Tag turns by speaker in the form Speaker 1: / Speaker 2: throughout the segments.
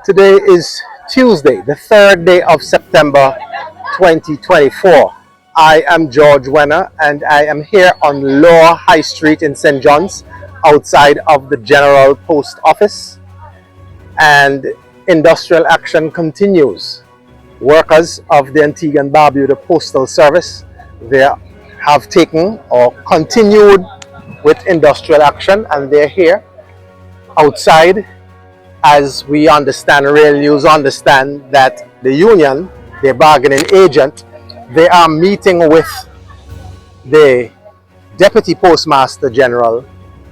Speaker 1: Today is Tuesday, the third day of September 2024. I am George Wenner and I am here on Lower High Street in St. John's outside of the General Post Office, and industrial action continues. Workers of the Antigua and Barbuda Postal Service, they have taken or continued with industrial action, and they're here outside. As we understand, Rail News understand that the union, their bargaining agent, they are meeting with the Deputy Postmaster General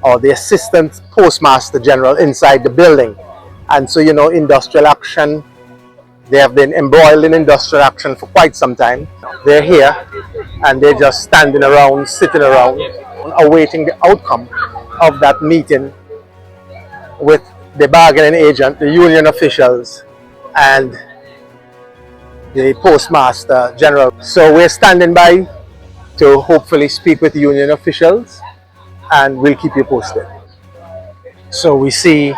Speaker 1: or the Assistant Postmaster General inside the building. And so, industrial action, they have been embroiled in industrial action for quite some time. They're here and they're just standing around, sitting around, awaiting the outcome of that meeting with the bargaining agent, the union officials, and the Postmaster General. So we're standing by to hopefully speak with the union officials, and we'll keep you posted. So we see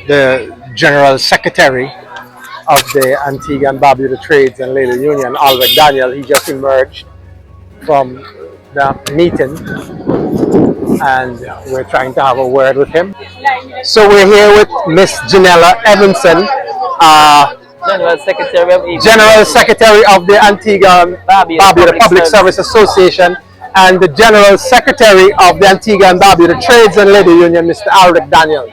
Speaker 1: the General Secretary of the Antigua and Barbuda Trades and Labor Union, Albert Daniel. He just emerged from the meeting, and we're trying to have a word with him. So we're here with Miss Janella Evanson, General Secretary of the Antigua and Barbuda Public Service Association, and the General Secretary of the Antigua and Barbuda Trades and Labor Union, Mr. Albert Daniel.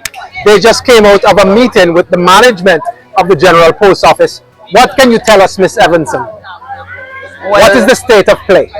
Speaker 1: They just came out of a meeting with the management of the General Post Office. What can you tell us, Miss Evanson? What is the state of play?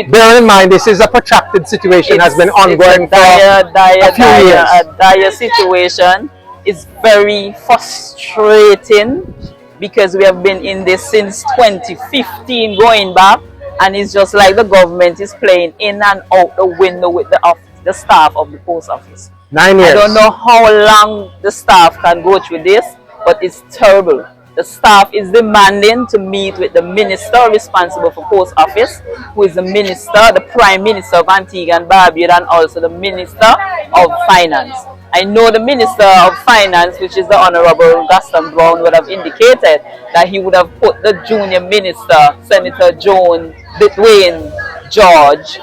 Speaker 1: Bear in mind, this is a protracted situation, has been ongoing for a few years.
Speaker 2: A dire situation. It's very frustrating because we have been in this since 2015 going back, and it's just like the government is playing in and out the window with the staff of the post office.
Speaker 1: 9 years.
Speaker 2: I don't know how long the staff can go through this, but it's terrible. The staff is demanding to meet with the minister responsible for post office, who is the minister, the Prime Minister of Antigua and Barbuda, and also the Minister of Finance. I know the Minister of Finance, which is the Honorable Gaston Brown, would have indicated that he would have put the junior minister, Senator Dwayne George,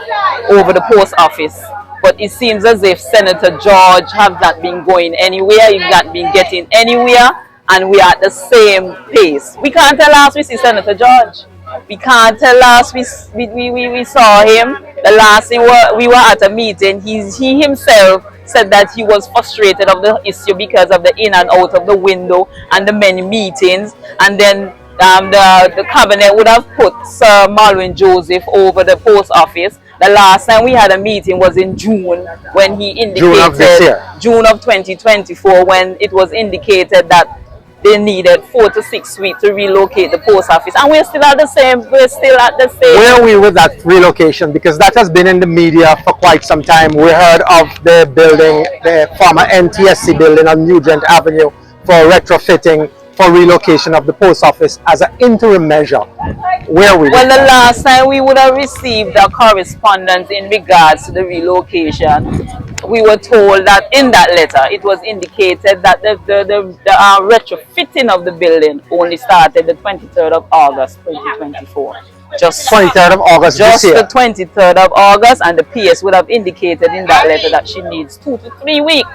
Speaker 2: over the post office. But it seems as if Senator George has not been going anywhere, he's not been getting anywhere, and we are at the same pace. We can't tell us we see Senator George. We can't tell us we saw him. The last thing we were at a meeting, he himself said that he was frustrated of the issue because of the in and out of the window and the many meetings. And then the cabinet would have put Sir Malwin Joseph over the post office. The last time we had a meeting was in June, when he indicated June of 2024, when it was indicated that they needed 4 to 6 weeks to relocate the post office, and we're still at the same. Where
Speaker 1: are we with that relocation? Because that has been in the media for quite some time. We heard of the building, the former NTSC building on Nugent Avenue, for retrofitting, for relocation of the post office as an interim measure. Where are we?
Speaker 2: Well, the last time we would have received a correspondence in regards to the relocation, we were told that in that letter it was indicated that the retrofitting of the building only started the 23rd of August 2024. Just
Speaker 1: 23rd of August
Speaker 2: just
Speaker 1: this year.
Speaker 2: The 23rd of August, and the PS would have indicated in that letter that she needs 2 to 3 weeks.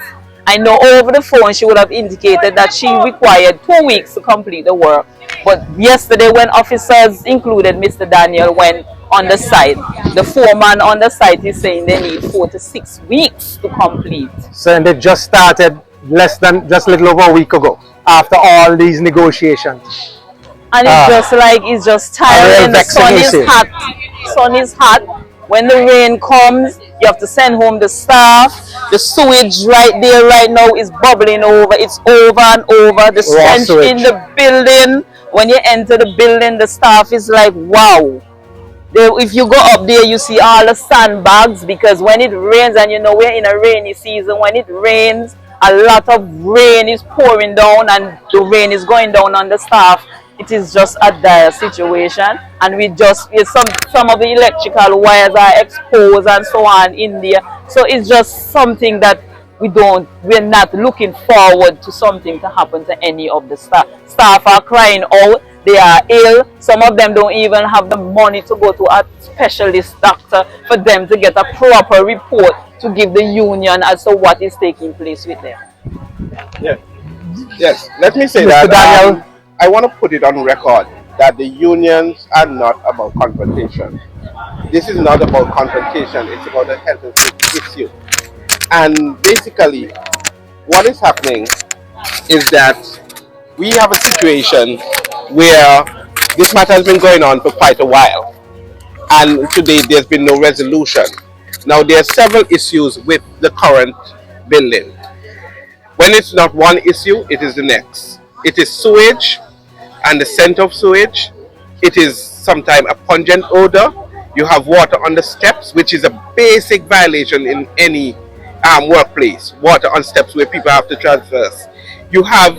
Speaker 2: I know over the phone she would have indicated that she required 2 weeks to complete the work. But yesterday, when officers, included Mr. Daniel, went on the site, the foreman on the site is saying they need 4 to 6 weeks to complete.
Speaker 1: So, and they just started just a little over a week ago, after all these negotiations.
Speaker 2: And it's just tiring. The sun is hot. Sun is hot. When the rain comes, you have to send home the staff. The sewage right there right now is bubbling over. It's over and over. The stench in the building. When you enter the building, the staff is like, wow. If you go up there, you see all the sandbags, because when it rains, and we're in a rainy season, when it rains, a lot of rain is pouring down, and the rain is going down on the staff. It is just a dire situation, and some of the electrical wires are exposed and so on in there. So it's just something that we're not looking forward to something to happen to any of the staff. Staff are crying out, they are ill, some of them don't even have the money to go to a specialist doctor for them to get a proper report to give the union as to what is taking place with them.
Speaker 3: Yes. Yes. Let me say
Speaker 1: Mr.
Speaker 3: that
Speaker 1: Daniel.
Speaker 3: I want to put it on record that the unions are not about confrontation. This is not about confrontation. It's about a health and safety issue. And basically, what is happening is that we have a situation where this matter has been going on for quite a while, and today there's been no resolution. Now there are several issues with the current building. When it's not one issue, it is the next. It is sewage and the scent of sewage. It is sometimes a pungent odor. You have water on the steps, which is a basic violation in any workplace. Water on steps where people have to traverse. You have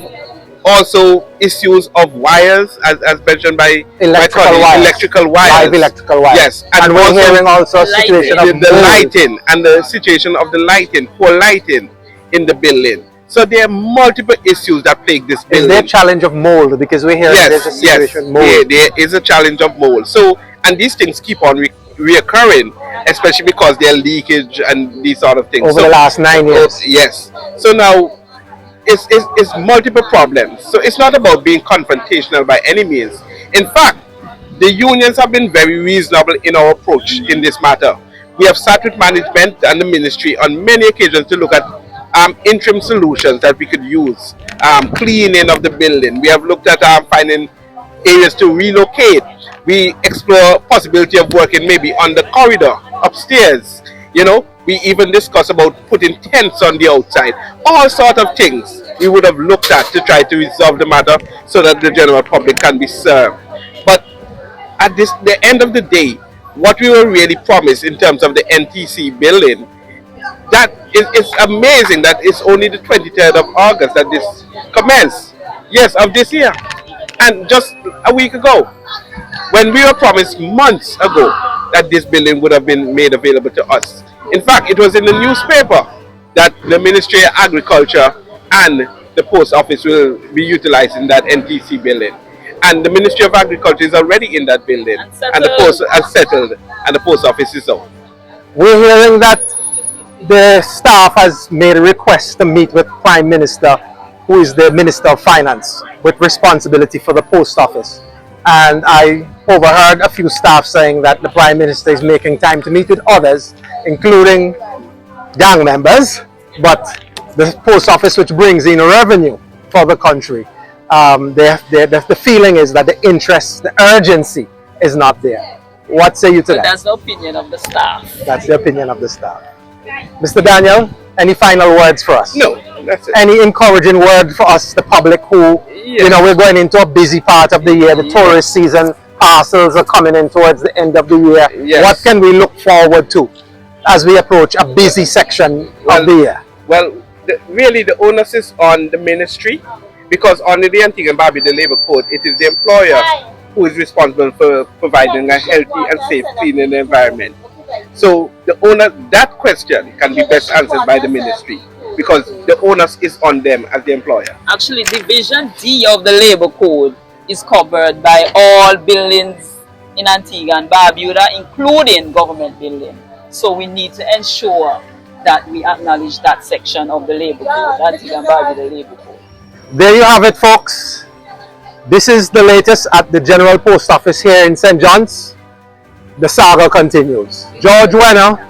Speaker 3: also issues of wires, as mentioned by
Speaker 1: Electrical wires.
Speaker 3: electrical wires.
Speaker 1: Live electrical wires.
Speaker 3: Yes,
Speaker 1: And we're hearing also a situation of
Speaker 3: the
Speaker 1: mold.
Speaker 3: lighting and the situation of the lighting, poor lighting in the building. So there are multiple issues that plague this
Speaker 1: Is
Speaker 3: building.
Speaker 1: there a challenge of mold? Because we're hearing there's a situation mold.
Speaker 3: there is a challenge of mold. So, and these things keep on reoccurring, especially because there are leakage and these sort of things.
Speaker 1: Over the last 9 years.
Speaker 3: Yes. So now, it's multiple problems. So it's not about being confrontational by any means. In fact, the unions have been very reasonable in our approach in this matter. We have sat with management and the ministry on many occasions to look at interim solutions that we could use. Cleaning of the building. We have looked at finding areas to relocate. We explore possibility of working maybe on the corridor upstairs. You know, we even discuss about putting tents on the outside. All sort of things we would have looked at to try to resolve the matter so that the general public can be served. But at the end of the day, what we were really promised in terms of the NTC building, that it's amazing that it's only the 23rd of August that this commenced. Yes, of this year. And just a week ago, when we were promised months ago that this building would have been made available to us. In fact, it was in the newspaper that the Ministry of Agriculture and the Post Office will be utilizing that NTC building. And the Ministry of Agriculture is already in that building. And the Post has settled and the Post Office is out.
Speaker 1: We're hearing that the staff has made a request to meet with Prime Minister, who is the Minister of Finance, with responsibility for the Post Office. And I overheard a few staff saying that the Prime Minister is making time to meet with others, including gang members, but the Post Office, which brings in revenue for the country. The feeling is that the interest, the urgency is not there. What say you to that?
Speaker 2: That's the opinion of the staff.
Speaker 1: That's the opinion of the staff. Mr. Daniel, any final words for us?
Speaker 3: No, that's it.
Speaker 1: Any encouraging word for us, the public, who, you know, we're going into a busy part of the year, the tourist season, parcels are coming in towards the end of the year.
Speaker 3: Yes.
Speaker 1: What can we look forward to as we approach a busy section of the year?
Speaker 3: Well, really the onus is on the ministry, because under the Antigua and Barbuda Labour Code, it is the employer who is responsible for providing a healthy and safe cleaning environment. So that question can be best answered by the ministry, because the onus is on them as the employer.
Speaker 2: Actually, Division D of the Labour Code is covered by all buildings in Antigua and Barbuda, including government buildings. So we need to ensure that we acknowledge that section of the Labour Code, Antigua and Barbuda Labour Code.
Speaker 1: There you have it, folks. This is the latest at the General Post Office here in St. John's. The saga continues. George Wenner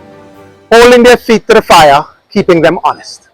Speaker 1: holding their feet to the fire, keeping them honest.